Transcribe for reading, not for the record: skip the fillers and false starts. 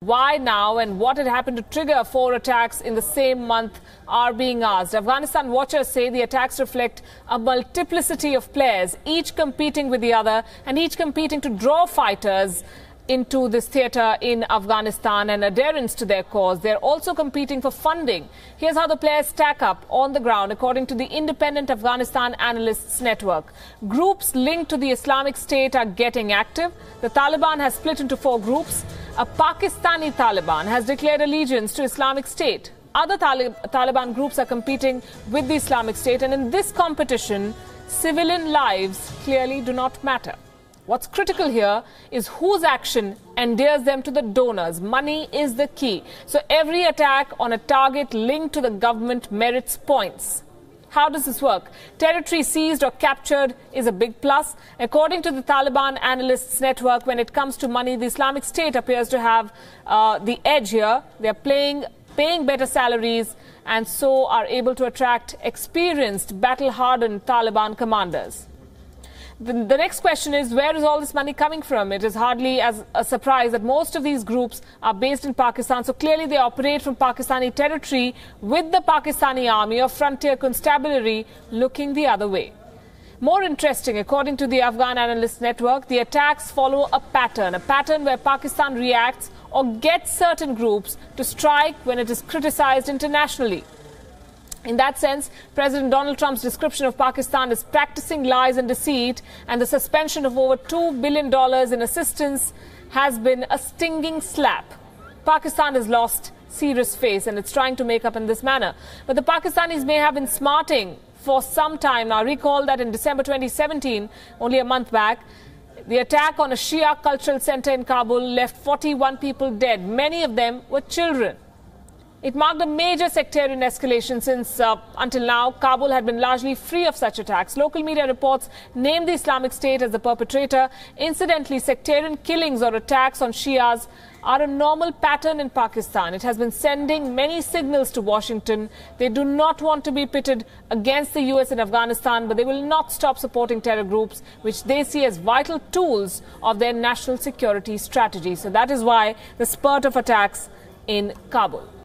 Why now and what had happened to trigger 4 attacks in the same month are being asked. Afghanistan watchers say the attacks reflect a multiplicity of players, each competing with the other and each competing to draw fighters into this theatre in Afghanistan and adherence to their cause. They're also competing for funding. Here's how the players stack up on the ground according to the Independent Afghanistan Analysts Network. Groups linked to the Islamic State are getting active. The Taliban has split into 4 groups. A Pakistani Taliban has declared allegiance to Islamic State. Other Taliban groups are competing with the Islamic State, and in this competition, civilian lives clearly do not matter. What's critical here is whose action endears them to the donors. Money is the key. So every attack on a target linked to the government merits points. How does this work? Territory seized or captured is a big plus. According to the Taliban Analysts Network, when it comes to money, the Islamic State appears to have the edge here. They're paying better salaries and so are able to attract experienced, battle-hardened Taliban commanders. The next question is, where is all this money coming from? It is hardly as a surprise that most of these groups are based in Pakistan. So clearly they operate from Pakistani territory with the Pakistani army or frontier constabulary looking the other way. More interesting, according to the Afghan Analyst Network, the attacks follow a pattern where Pakistan reacts or gets certain groups to strike when it is criticized internationally. In that sense, President Donald Trump's description of Pakistan as practicing lies and deceit and the suspension of over $2 billion in assistance has been a stinging slap. Pakistan has lost serious face and it's trying to make up in this manner. But the Pakistanis may have been smarting for some time now. Recall that in December 2017, only a month back, the attack on a Shia cultural center in Kabul left 41 people dead. Many of them were children. It marked a major sectarian escalation since, until now, Kabul had been largely free of such attacks. Local media reports named the Islamic State as the perpetrator. Incidentally, sectarian killings or attacks on Shias are a normal pattern in Pakistan. It has been sending many signals to Washington. They do not want to be pitted against the US in Afghanistan, but they will not stop supporting terror groups, which they see as vital tools of their national security strategy. So that is why the spurt of attacks in Kabul.